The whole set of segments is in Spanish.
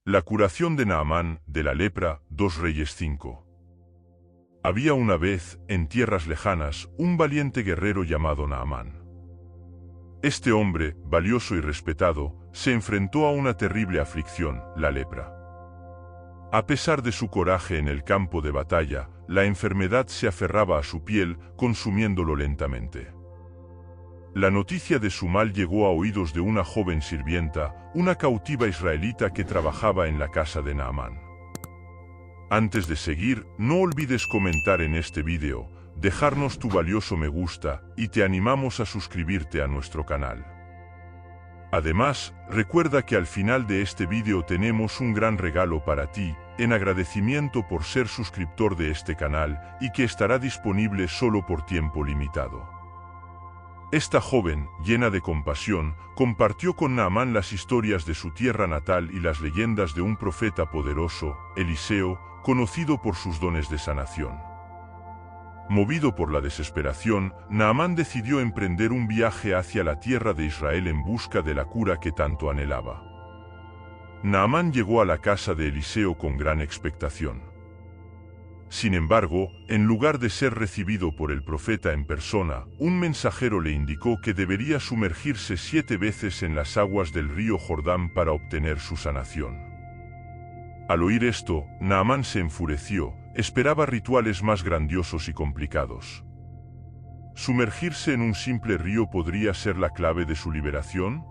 La curación de Naamán, de la lepra, 2 Reyes 5. Había una vez, en tierras lejanas, un valiente guerrero llamado Naamán. Este hombre, valioso y respetado, se enfrentó a una terrible aflicción, la lepra. A pesar de su coraje en el campo de batalla, la enfermedad se aferraba a su piel, consumiéndolo lentamente. La noticia de su mal llegó a oídos de una joven sirvienta, una cautiva israelita que trabajaba en la casa de Naamán. Antes de seguir, no olvides comentar en este vídeo, dejarnos tu valioso me gusta, y te animamos a suscribirte a nuestro canal. Además, recuerda que al final de este vídeo tenemos un gran regalo para ti, en agradecimiento por ser suscriptor de este canal, y que estará disponible solo por tiempo limitado. Esta joven, llena de compasión, compartió con Naamán las historias de su tierra natal y las leyendas de un profeta poderoso, Eliseo, conocido por sus dones de sanación. Movido por la desesperación, Naamán decidió emprender un viaje hacia la tierra de Israel en busca de la cura que tanto anhelaba. Naamán llegó a la casa de Eliseo con gran expectación. Sin embargo, en lugar de ser recibido por el profeta en persona, un mensajero le indicó que debería sumergirse 7 veces en las aguas del río Jordán para obtener su sanación. Al oír esto, Naamán se enfureció, esperaba rituales más grandiosos y complicados. ¿Sumergirse en un simple río podría ser la clave de su liberación?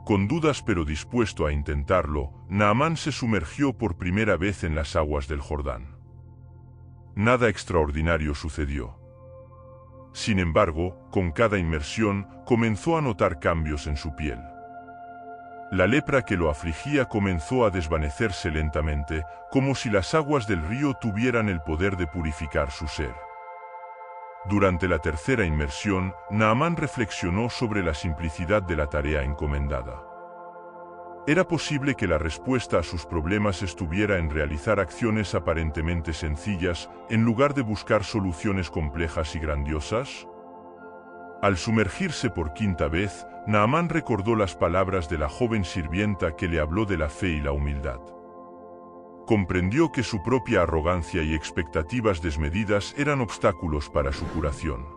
Con dudas pero dispuesto a intentarlo, Naamán se sumergió por primera vez en las aguas del Jordán. Nada extraordinario sucedió. Sin embargo, con cada inmersión, comenzó a notar cambios en su piel. La lepra que lo afligía comenzó a desvanecerse lentamente, como si las aguas del río tuvieran el poder de purificar su ser. Durante la tercera inmersión, Naamán reflexionó sobre la simplicidad de la tarea encomendada. ¿Era posible que la respuesta a sus problemas estuviera en realizar acciones aparentemente sencillas, en lugar de buscar soluciones complejas y grandiosas? Al sumergirse por 5ª vez, Naamán recordó las palabras de la joven sirvienta que le habló de la fe y la humildad. Comprendió que su propia arrogancia y expectativas desmedidas eran obstáculos para su curación.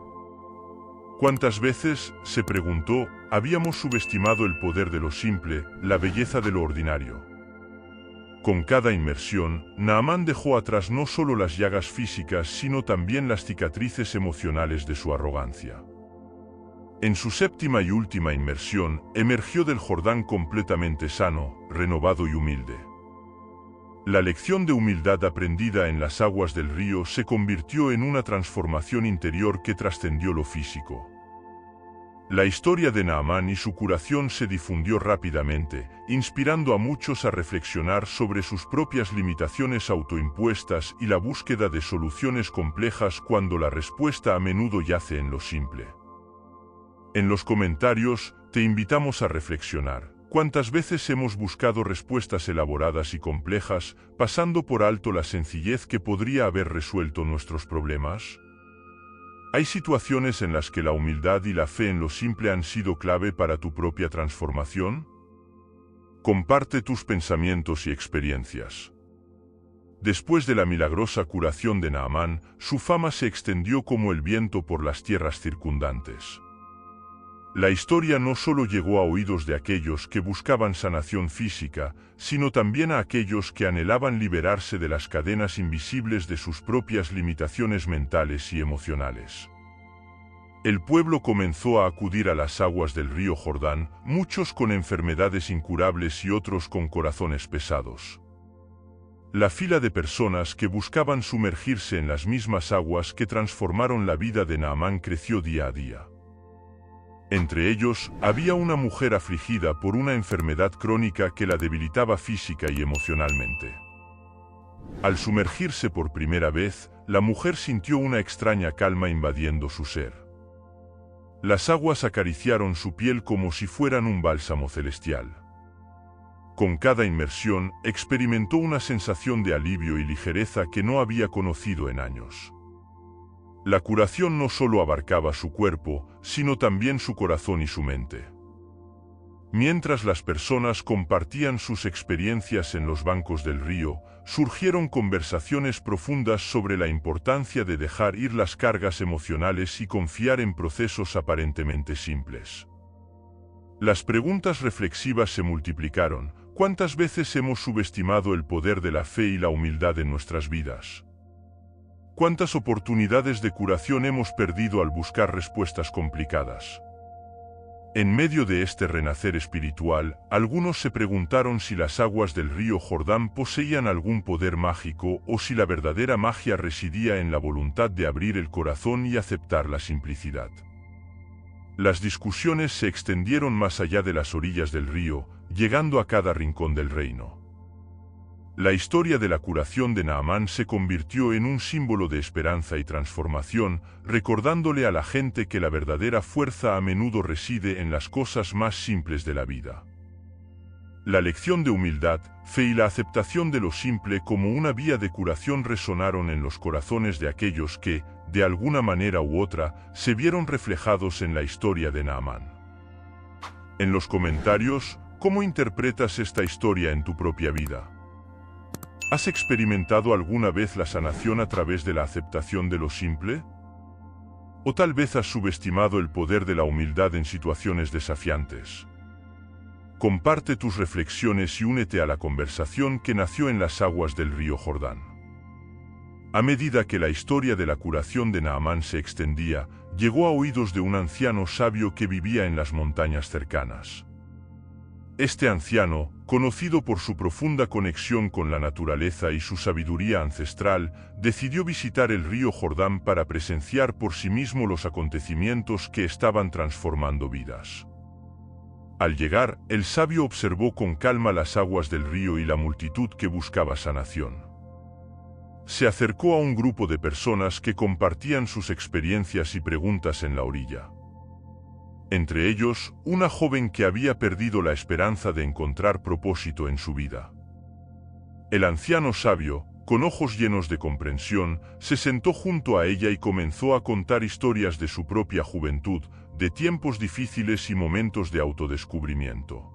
¿Cuántas veces, se preguntó, habíamos subestimado el poder de lo simple, la belleza de lo ordinario? Con cada inmersión, Naamán dejó atrás no solo las llagas físicas sino también las cicatrices emocionales de su arrogancia. En su 7ª y última inmersión, emergió del Jordán completamente sano, renovado y humilde. La lección de humildad aprendida en las aguas del río se convirtió en una transformación interior que trascendió lo físico. La historia de Naamán y su curación se difundió rápidamente, inspirando a muchos a reflexionar sobre sus propias limitaciones autoimpuestas y la búsqueda de soluciones complejas cuando la respuesta a menudo yace en lo simple. En los comentarios, te invitamos a reflexionar. ¿Cuántas veces hemos buscado respuestas elaboradas y complejas, pasando por alto la sencillez que podría haber resuelto nuestros problemas? ¿Hay situaciones en las que la humildad y la fe en lo simple han sido clave para tu propia transformación? Comparte tus pensamientos y experiencias. Después de la milagrosa curación de Naamán, su fama se extendió como el viento por las tierras circundantes. La historia no solo llegó a oídos de aquellos que buscaban sanación física, sino también a aquellos que anhelaban liberarse de las cadenas invisibles de sus propias limitaciones mentales y emocionales. El pueblo comenzó a acudir a las aguas del río Jordán, muchos con enfermedades incurables y otros con corazones pesados. La fila de personas que buscaban sumergirse en las mismas aguas que transformaron la vida de Naamán creció día a día. Entre ellos, había una mujer afligida por una enfermedad crónica que la debilitaba física y emocionalmente. Al sumergirse por primera vez, la mujer sintió una extraña calma invadiendo su ser. Las aguas acariciaron su piel como si fueran un bálsamo celestial. Con cada inmersión, experimentó una sensación de alivio y ligereza que no había conocido en años. La curación no solo abarcaba su cuerpo, sino también su corazón y su mente. Mientras las personas compartían sus experiencias en los bancos del río, surgieron conversaciones profundas sobre la importancia de dejar ir las cargas emocionales y confiar en procesos aparentemente simples. Las preguntas reflexivas se multiplicaron. ¿Cuántas veces hemos subestimado el poder de la fe y la humildad en nuestras vidas? ¿Cuántas oportunidades de curación hemos perdido al buscar respuestas complicadas? En medio de este renacer espiritual, algunos se preguntaron si las aguas del río Jordán poseían algún poder mágico o si la verdadera magia residía en la voluntad de abrir el corazón y aceptar la simplicidad. Las discusiones se extendieron más allá de las orillas del río, llegando a cada rincón del reino. La historia de la curación de Naamán se convirtió en un símbolo de esperanza y transformación, recordándole a la gente que la verdadera fuerza a menudo reside en las cosas más simples de la vida. La lección de humildad, fe y la aceptación de lo simple como una vía de curación resonaron en los corazones de aquellos que, de alguna manera u otra, se vieron reflejados en la historia de Naamán. En los comentarios, ¿cómo interpretas esta historia en tu propia vida? ¿Has experimentado alguna vez la sanación a través de la aceptación de lo simple? ¿O tal vez has subestimado el poder de la humildad en situaciones desafiantes? Comparte tus reflexiones y únete a la conversación que nació en las aguas del río Jordán. A medida que la historia de la curación de Naamán se extendía, llegó a oídos de un anciano sabio que vivía en las montañas cercanas. Este anciano, conocido por su profunda conexión con la naturaleza y su sabiduría ancestral, decidió visitar el río Jordán para presenciar por sí mismo los acontecimientos que estaban transformando vidas. Al llegar, el sabio observó con calma las aguas del río y la multitud que buscaba sanación. Se acercó a un grupo de personas que compartían sus experiencias y preguntas en la orilla. Entre ellos, una joven que había perdido la esperanza de encontrar propósito en su vida. El anciano sabio, con ojos llenos de comprensión, se sentó junto a ella y comenzó a contar historias de su propia juventud, de tiempos difíciles y momentos de autodescubrimiento.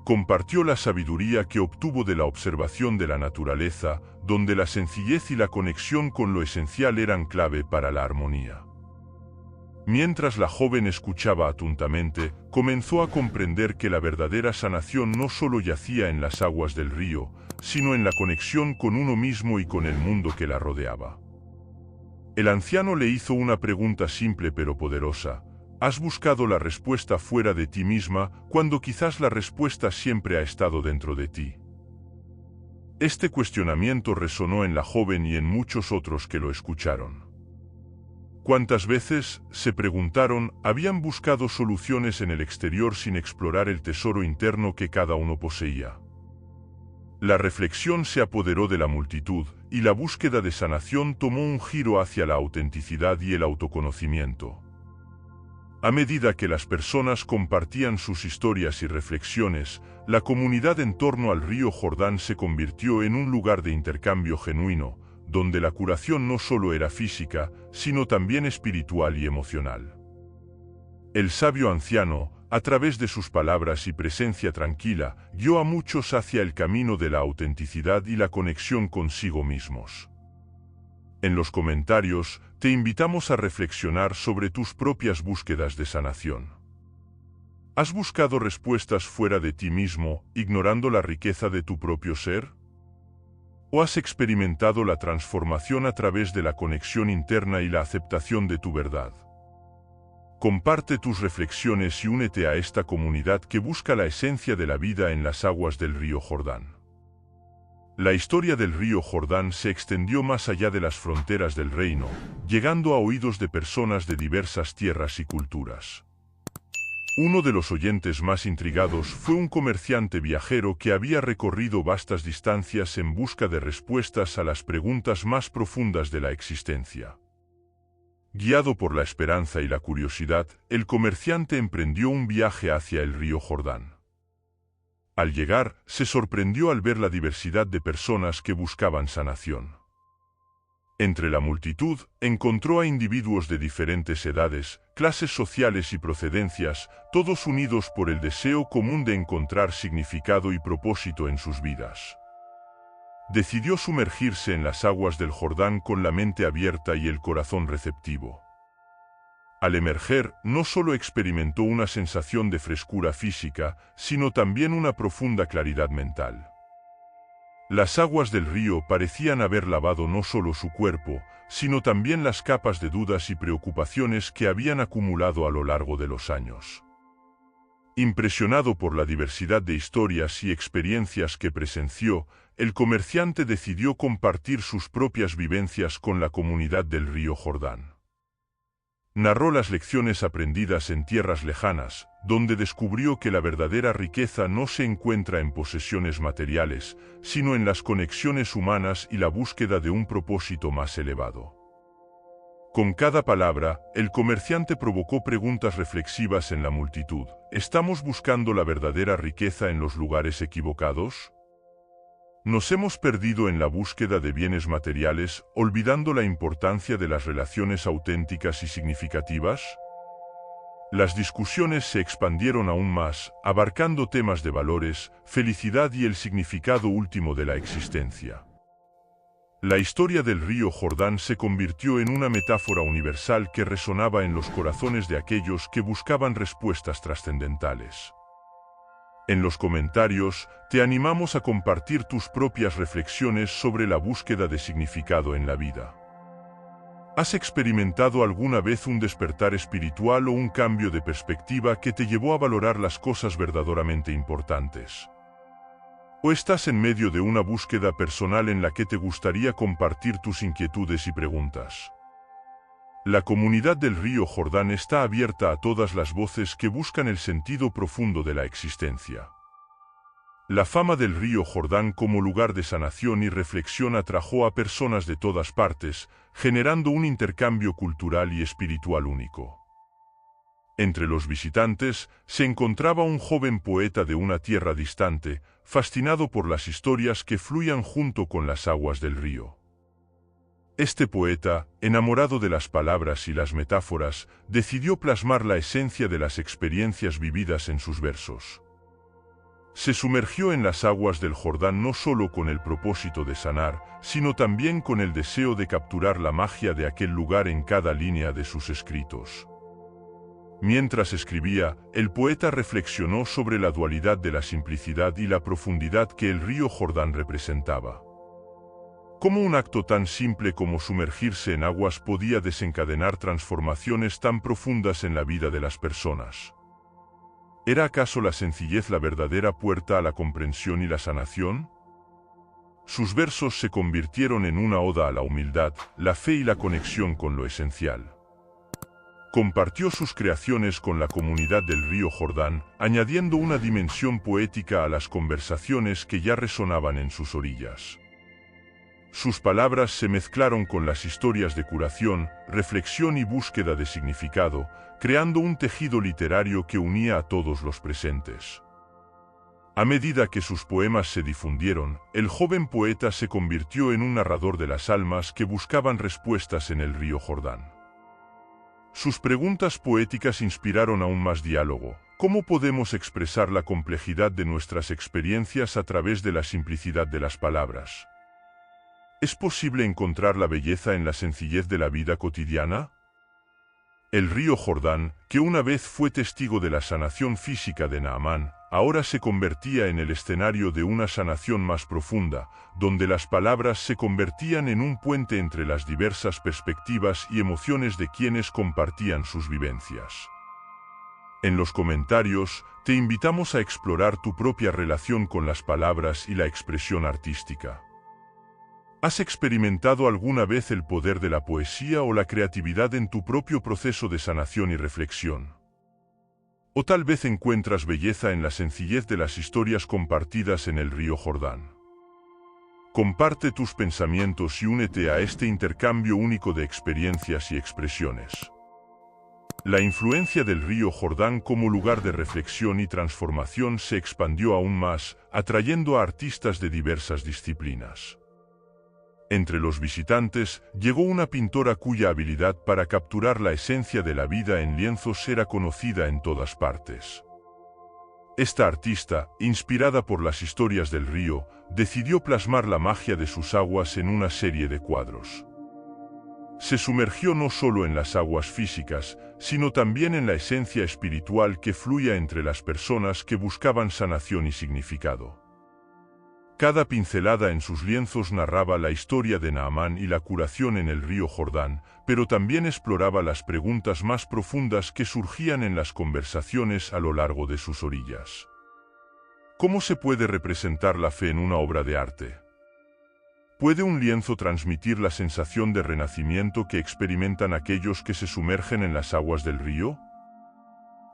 Compartió la sabiduría que obtuvo de la observación de la naturaleza, donde la sencillez y la conexión con lo esencial eran clave para la armonía. Mientras la joven escuchaba atentamente, comenzó a comprender que la verdadera sanación no solo yacía en las aguas del río, sino en la conexión con uno mismo y con el mundo que la rodeaba. El anciano le hizo una pregunta simple pero poderosa. ¿Has buscado la respuesta fuera de ti misma, cuando quizás la respuesta siempre ha estado dentro de ti? Este cuestionamiento resonó en la joven y en muchos otros que lo escucharon. ¿Cuántas veces, se preguntaron, habían buscado soluciones en el exterior sin explorar el tesoro interno que cada uno poseía? La reflexión se apoderó de la multitud, y la búsqueda de sanación tomó un giro hacia la autenticidad y el autoconocimiento. A medida que las personas compartían sus historias y reflexiones, la comunidad en torno al río Jordán se convirtió en un lugar de intercambio genuino, donde la curación no solo era física, sino también espiritual y emocional. El sabio anciano, a través de sus palabras y presencia tranquila, guió a muchos hacia el camino de la autenticidad y la conexión consigo mismos. En los comentarios, te invitamos a reflexionar sobre tus propias búsquedas de sanación. ¿Has buscado respuestas fuera de ti mismo, ignorando la riqueza de tu propio ser? ¿O has experimentado la transformación a través de la conexión interna y la aceptación de tu verdad? Comparte tus reflexiones y únete a esta comunidad que busca la esencia de la vida en las aguas del río Jordán. La historia del río Jordán se extendió más allá de las fronteras del reino, llegando a oídos de personas de diversas tierras y culturas. Uno de los oyentes más intrigados fue un comerciante viajero que había recorrido vastas distancias en busca de respuestas a las preguntas más profundas de la existencia. Guiado por la esperanza y la curiosidad, el comerciante emprendió un viaje hacia el río Jordán. Al llegar, se sorprendió al ver la diversidad de personas que buscaban sanación. Entre la multitud, encontró a individuos de diferentes edades, clases sociales y procedencias, todos unidos por el deseo común de encontrar significado y propósito en sus vidas. Decidió sumergirse en las aguas del Jordán con la mente abierta y el corazón receptivo. Al emerger, no solo experimentó una sensación de frescura física, sino también una profunda claridad mental. Las aguas del río parecían haber lavado no solo su cuerpo, sino también las capas de dudas y preocupaciones que habían acumulado a lo largo de los años. Impresionado por la diversidad de historias y experiencias que presenció, el comerciante decidió compartir sus propias vivencias con la comunidad del río Jordán. Narró las lecciones aprendidas en tierras lejanas, donde descubrió que la verdadera riqueza no se encuentra en posesiones materiales, sino en las conexiones humanas y la búsqueda de un propósito más elevado. Con cada palabra, el comerciante provocó preguntas reflexivas en la multitud. ¿Estamos buscando la verdadera riqueza en los lugares equivocados? ¿Nos hemos perdido en la búsqueda de bienes materiales, olvidando la importancia de las relaciones auténticas y significativas? Las discusiones se expandieron aún más, abarcando temas de valores, felicidad y el significado último de la existencia. La historia del río Jordán se convirtió en una metáfora universal que resonaba en los corazones de aquellos que buscaban respuestas trascendentales. En los comentarios, te animamos a compartir tus propias reflexiones sobre la búsqueda de significado en la vida. ¿Has experimentado alguna vez un despertar espiritual o un cambio de perspectiva que te llevó a valorar las cosas verdaderamente importantes? ¿O estás en medio de una búsqueda personal en la que te gustaría compartir tus inquietudes y preguntas? La comunidad del río Jordán está abierta a todas las voces que buscan el sentido profundo de la existencia. La fama del río Jordán como lugar de sanación y reflexión atrajo a personas de todas partes, generando un intercambio cultural y espiritual único. Entre los visitantes se encontraba un joven poeta de una tierra distante, fascinado por las historias que fluían junto con las aguas del río. Este poeta, enamorado de las palabras y las metáforas, decidió plasmar la esencia de las experiencias vividas en sus versos. Se sumergió en las aguas del Jordán no solo con el propósito de sanar, sino también con el deseo de capturar la magia de aquel lugar en cada línea de sus escritos. Mientras escribía, el poeta reflexionó sobre la dualidad de la simplicidad y la profundidad que el río Jordán representaba. ¿Cómo un acto tan simple como sumergirse en aguas podía desencadenar transformaciones tan profundas en la vida de las personas? ¿Era acaso la sencillez la verdadera puerta a la comprensión y la sanación? Sus versos se convirtieron en una oda a la humildad, la fe y la conexión con lo esencial. Compartió sus creaciones con la comunidad del río Jordán, añadiendo una dimensión poética a las conversaciones que ya resonaban en sus orillas. Sus palabras se mezclaron con las historias de curación, reflexión y búsqueda de significado, creando un tejido literario que unía a todos los presentes. A medida que sus poemas se difundieron, el joven poeta se convirtió en un narrador de las almas que buscaban respuestas en el río Jordán. Sus preguntas poéticas inspiraron aún más diálogo. ¿Cómo podemos expresar la complejidad de nuestras experiencias a través de la simplicidad de las palabras? ¿Es posible encontrar la belleza en la sencillez de la vida cotidiana? El río Jordán, que una vez fue testigo de la sanación física de Naamán, ahora se convertía en el escenario de una sanación más profunda, donde las palabras se convertían en un puente entre las diversas perspectivas y emociones de quienes compartían sus vivencias. En los comentarios, te invitamos a explorar tu propia relación con las palabras y la expresión artística. ¿Has experimentado alguna vez el poder de la poesía o la creatividad en tu propio proceso de sanación y reflexión? ¿O tal vez encuentras belleza en la sencillez de las historias compartidas en el río Jordán? Comparte tus pensamientos y únete a este intercambio único de experiencias y expresiones. La influencia del río Jordán como lugar de reflexión y transformación se expandió aún más, atrayendo a artistas de diversas disciplinas. Entre los visitantes llegó una pintora cuya habilidad para capturar la esencia de la vida en lienzos era conocida en todas partes. Esta artista, inspirada por las historias del río, decidió plasmar la magia de sus aguas en una serie de cuadros. Se sumergió no solo en las aguas físicas, sino también en la esencia espiritual que fluía entre las personas que buscaban sanación y significado. Cada pincelada en sus lienzos narraba la historia de Naamán y la curación en el río Jordán, pero también exploraba las preguntas más profundas que surgían en las conversaciones a lo largo de sus orillas. ¿Cómo se puede representar la fe en una obra de arte? ¿Puede un lienzo transmitir la sensación de renacimiento que experimentan aquellos que se sumergen en las aguas del río?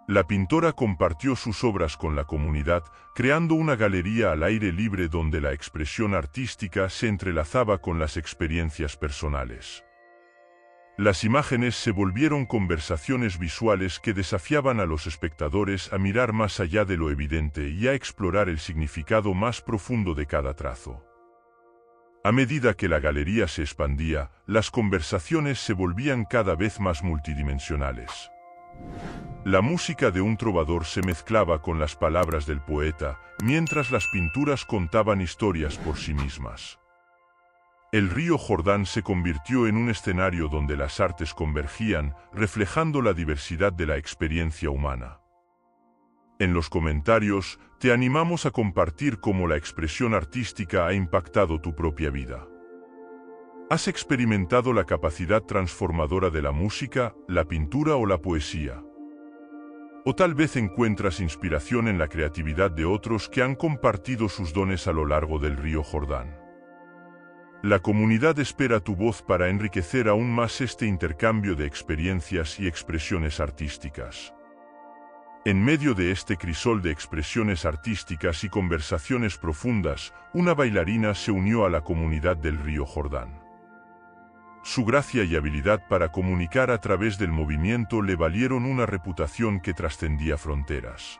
La pintora compartió sus obras con la comunidad, creando una galería al aire libre donde la expresión artística se entrelazaba con las experiencias personales. Las imágenes se volvieron conversaciones visuales que desafiaban a los espectadores a mirar más allá de lo evidente y a explorar el significado más profundo de cada trazo. A medida que la galería se expandía, las conversaciones se volvían cada vez más multidimensionales. La música de un trovador se mezclaba con las palabras del poeta, mientras las pinturas contaban historias por sí mismas. El río Jordán se convirtió en un escenario donde las artes convergían, reflejando la diversidad de la experiencia humana. En los comentarios, te animamos a compartir cómo la expresión artística ha impactado tu propia vida. ¿Has experimentado la capacidad transformadora de la música, la pintura o la poesía? O tal vez encuentras inspiración en la creatividad de otros que han compartido sus dones a lo largo del río Jordán. La comunidad espera tu voz para enriquecer aún más este intercambio de experiencias y expresiones artísticas. En medio de este crisol de expresiones artísticas y conversaciones profundas, una bailarina se unió a la comunidad del río Jordán. Su gracia y habilidad para comunicar a través del movimiento le valieron una reputación que trascendía fronteras.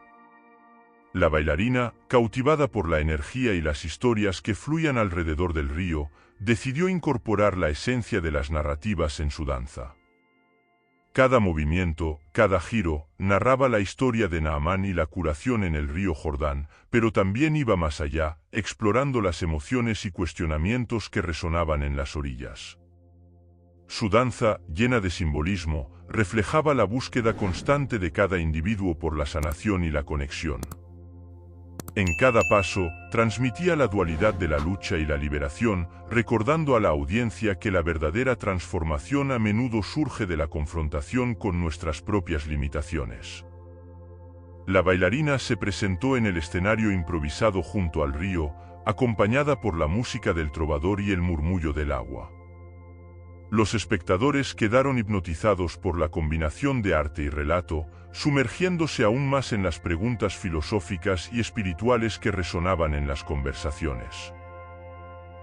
La bailarina, cautivada por la energía y las historias que fluían alrededor del río, decidió incorporar la esencia de las narrativas en su danza. Cada movimiento, cada giro, narraba la historia de Naamán y la curación en el río Jordán, pero también iba más allá, explorando las emociones y cuestionamientos que resonaban en las orillas. Su danza, llena de simbolismo, reflejaba la búsqueda constante de cada individuo por la sanación y la conexión. En cada paso, transmitía la dualidad de la lucha y la liberación, recordando a la audiencia que la verdadera transformación a menudo surge de la confrontación con nuestras propias limitaciones. La bailarina se presentó en el escenario improvisado junto al río, acompañada por la música del trovador y el murmullo del agua. Los espectadores quedaron hipnotizados por la combinación de arte y relato, sumergiéndose aún más en las preguntas filosóficas y espirituales que resonaban en las conversaciones.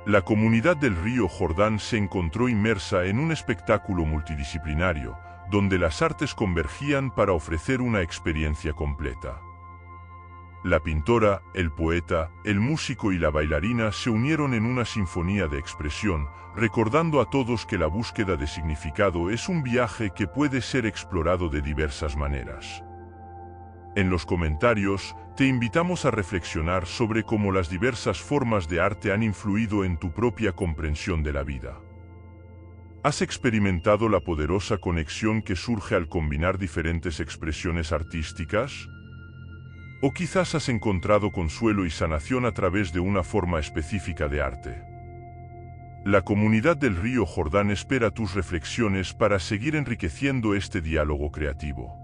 La comunidad del río Jordán se encontró inmersa en un espectáculo multidisciplinario, donde las artes convergían para ofrecer una experiencia completa. La pintora, el poeta, el músico y la bailarina se unieron en una sinfonía de expresión, recordando a todos que la búsqueda de significado es un viaje que puede ser explorado de diversas maneras. En los comentarios, te invitamos a reflexionar sobre cómo las diversas formas de arte han influido en tu propia comprensión de la vida. ¿Has experimentado la poderosa conexión que surge al combinar diferentes expresiones artísticas? ¿O quizás has encontrado consuelo y sanación a través de una forma específica de arte? La comunidad del río Jordán espera tus reflexiones para seguir enriqueciendo este diálogo creativo.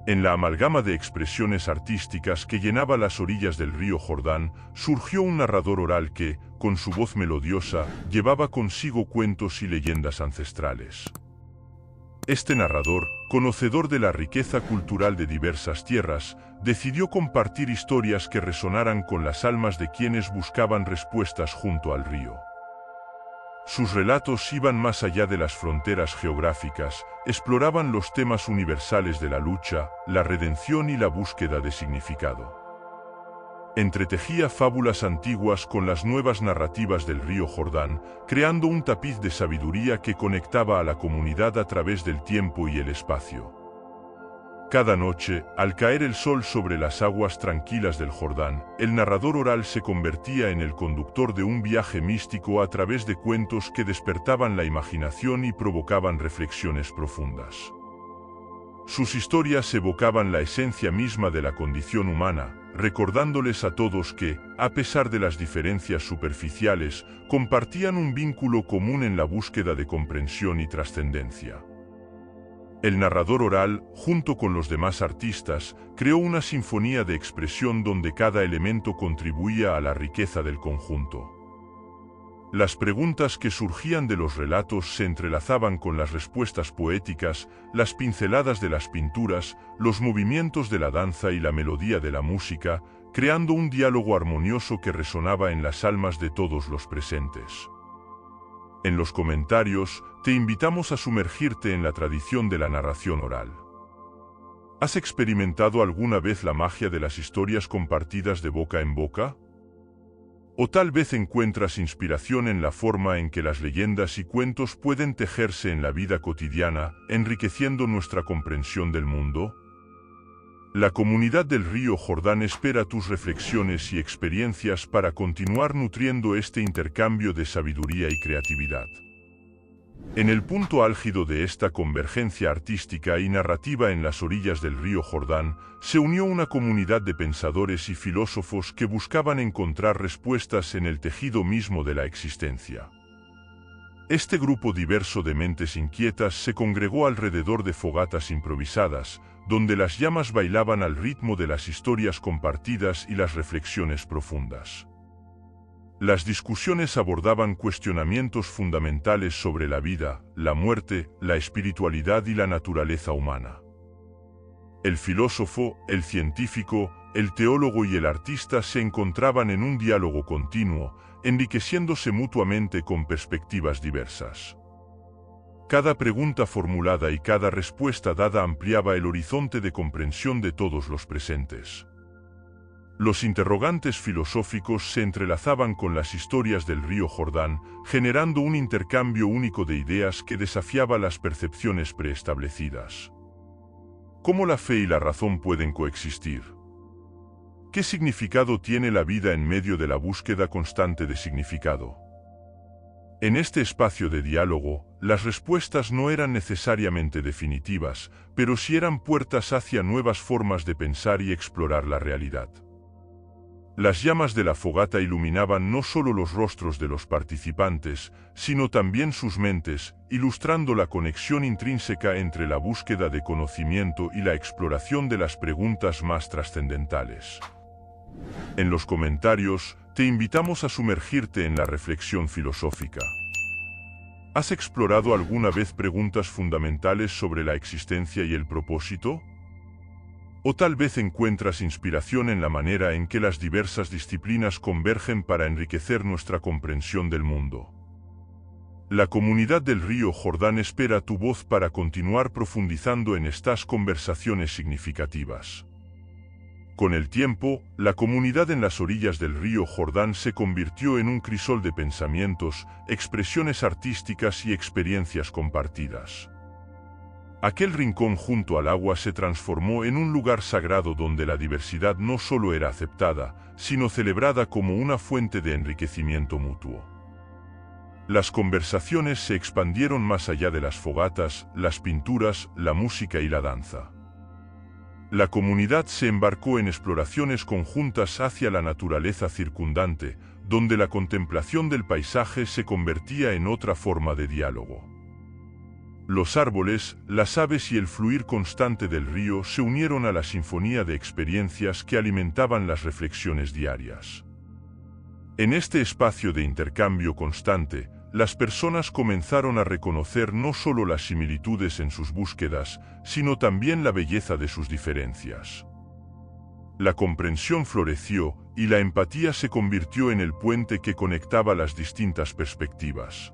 En la amalgama de expresiones artísticas que llenaba las orillas del río Jordán, surgió un narrador oral que, con su voz melodiosa, llevaba consigo cuentos y leyendas ancestrales. Este narrador, conocedor de la riqueza cultural de diversas tierras, decidió compartir historias que resonaran con las almas de quienes buscaban respuestas junto al río. Sus relatos iban más allá de las fronteras geográficas, exploraban los temas universales de la lucha, la redención y la búsqueda de significado. Entretejía fábulas antiguas con las nuevas narrativas del río Jordán, creando un tapiz de sabiduría que conectaba a la comunidad a través del tiempo y el espacio. Cada noche, al caer el sol sobre las aguas tranquilas del Jordán, el narrador oral se convertía en el conductor de un viaje místico a través de cuentos que despertaban la imaginación y provocaban reflexiones profundas. Sus historias evocaban la esencia misma de la condición humana, recordándoles a todos que, a pesar de las diferencias superficiales, compartían un vínculo común en la búsqueda de comprensión y trascendencia. El narrador oral, junto con los demás artistas, creó una sinfonía de expresión donde cada elemento contribuía a la riqueza del conjunto. Las preguntas que surgían de los relatos se entrelazaban con las respuestas poéticas, las pinceladas de las pinturas, los movimientos de la danza y la melodía de la música, creando un diálogo armonioso que resonaba en las almas de todos los presentes. En los comentarios, te invitamos a sumergirte en la tradición de la narración oral. ¿Has experimentado alguna vez la magia de las historias compartidas de boca en boca? O tal vez encuentras inspiración en la forma en que las leyendas y cuentos pueden tejerse en la vida cotidiana, enriqueciendo nuestra comprensión del mundo. La comunidad del río Jordán espera tus reflexiones y experiencias para continuar nutriendo este intercambio de sabiduría y creatividad. En el punto álgido de esta convergencia artística y narrativa en las orillas del río Jordán, se unió una comunidad de pensadores y filósofos que buscaban encontrar respuestas en el tejido mismo de la existencia. Este grupo diverso de mentes inquietas se congregó alrededor de fogatas improvisadas, donde las llamas bailaban al ritmo de las historias compartidas y las reflexiones profundas. Las discusiones abordaban cuestionamientos fundamentales sobre la vida, la muerte, la espiritualidad y la naturaleza humana. El filósofo, el científico, el teólogo y el artista se encontraban en un diálogo continuo, enriqueciéndose mutuamente con perspectivas diversas. Cada pregunta formulada y cada respuesta dada ampliaba el horizonte de comprensión de todos los presentes. Los interrogantes filosóficos se entrelazaban con las historias del río Jordán, generando un intercambio único de ideas que desafiaba las percepciones preestablecidas. ¿Cómo la fe y la razón pueden coexistir? ¿Qué significado tiene la vida en medio de la búsqueda constante de significado? En este espacio de diálogo, las respuestas no eran necesariamente definitivas, pero sí eran puertas hacia nuevas formas de pensar y explorar la realidad. Las llamas de la fogata iluminaban no solo los rostros de los participantes, sino también sus mentes, ilustrando la conexión intrínseca entre la búsqueda de conocimiento y la exploración de las preguntas más trascendentales. En los comentarios, te invitamos a sumergirte en la reflexión filosófica. ¿Has explorado alguna vez preguntas fundamentales sobre la existencia y el propósito? O tal vez encuentras inspiración en la manera en que las diversas disciplinas convergen para enriquecer nuestra comprensión del mundo. La comunidad del río Jordán espera tu voz para continuar profundizando en estas conversaciones significativas. Con el tiempo, la comunidad en las orillas del río Jordán se convirtió en un crisol de pensamientos, expresiones artísticas y experiencias compartidas. Aquel rincón junto al agua se transformó en un lugar sagrado donde la diversidad no solo era aceptada, sino celebrada como una fuente de enriquecimiento mutuo. Las conversaciones se expandieron más allá de las fogatas, las pinturas, la música y la danza. La comunidad se embarcó en exploraciones conjuntas hacia la naturaleza circundante, donde la contemplación del paisaje se convertía en otra forma de diálogo. Los árboles, las aves y el fluir constante del río se unieron a la sinfonía de experiencias que alimentaban las reflexiones diarias. En este espacio de intercambio constante, las personas comenzaron a reconocer no solo las similitudes en sus búsquedas, sino también la belleza de sus diferencias. La comprensión floreció y la empatía se convirtió en el puente que conectaba las distintas perspectivas.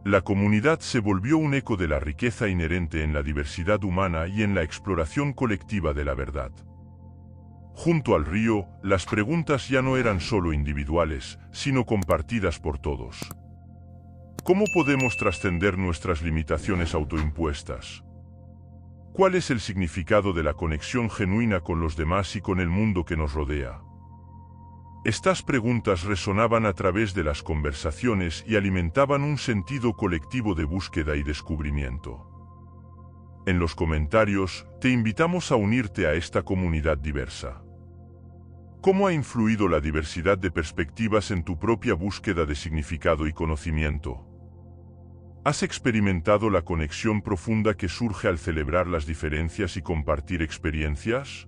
La comunidad se volvió un eco de la riqueza inherente en la diversidad humana y en la exploración colectiva de la verdad. Junto al río, las preguntas ya no eran solo individuales, sino compartidas por todos. ¿Cómo podemos trascender nuestras limitaciones autoimpuestas? ¿Cuál es el significado de la conexión genuina con los demás y con el mundo que nos rodea? Estas preguntas resonaban a través de las conversaciones y alimentaban un sentido colectivo de búsqueda y descubrimiento. En los comentarios, te invitamos a unirte a esta comunidad diversa. ¿Cómo ha influido la diversidad de perspectivas en tu propia búsqueda de significado y conocimiento? ¿Has experimentado la conexión profunda que surge al celebrar las diferencias y compartir experiencias?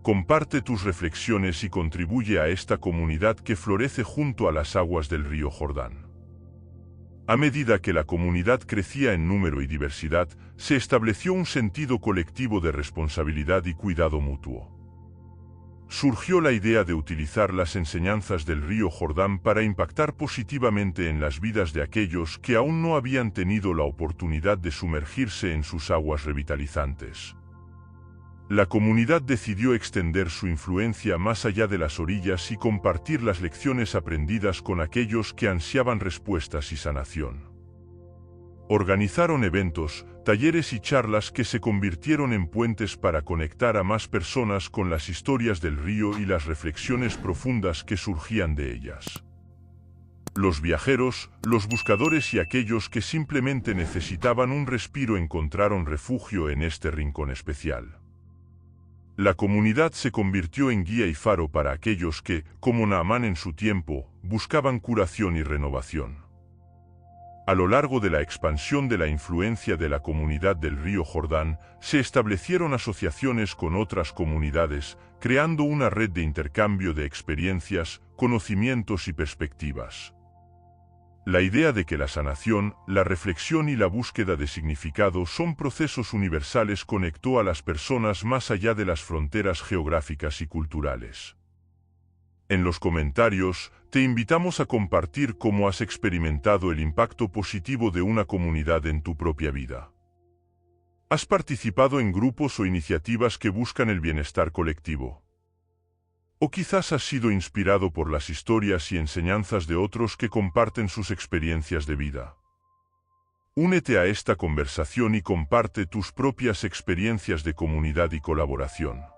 Comparte tus reflexiones y contribuye a esta comunidad que florece junto a las aguas del río Jordán. A medida que la comunidad crecía en número y diversidad, se estableció un sentido colectivo de responsabilidad y cuidado mutuo. Surgió la idea de utilizar las enseñanzas del río Jordán para impactar positivamente en las vidas de aquellos que aún no habían tenido la oportunidad de sumergirse en sus aguas revitalizantes. La comunidad decidió extender su influencia más allá de las orillas y compartir las lecciones aprendidas con aquellos que ansiaban respuestas y sanación. Organizaron eventos, talleres y charlas que se convirtieron en puentes para conectar a más personas con las historias del río y las reflexiones profundas que surgían de ellas. Los viajeros, los buscadores y aquellos que simplemente necesitaban un respiro encontraron refugio en este rincón especial. La comunidad se convirtió en guía y faro para aquellos que, como Naamán en su tiempo, buscaban curación y renovación. A lo largo de la expansión de la influencia de la comunidad del río Jordán, se establecieron asociaciones con otras comunidades, creando una red de intercambio de experiencias, conocimientos y perspectivas. La idea de que la sanación, la reflexión y la búsqueda de significado son procesos universales conectó a las personas más allá de las fronteras geográficas y culturales. En los comentarios, te invitamos a compartir cómo has experimentado el impacto positivo de una comunidad en tu propia vida. ¿Has participado en grupos o iniciativas que buscan el bienestar colectivo? O quizás has sido inspirado por las historias y enseñanzas de otros que comparten sus experiencias de vida. Únete a esta conversación y comparte tus propias experiencias de comunidad y colaboración.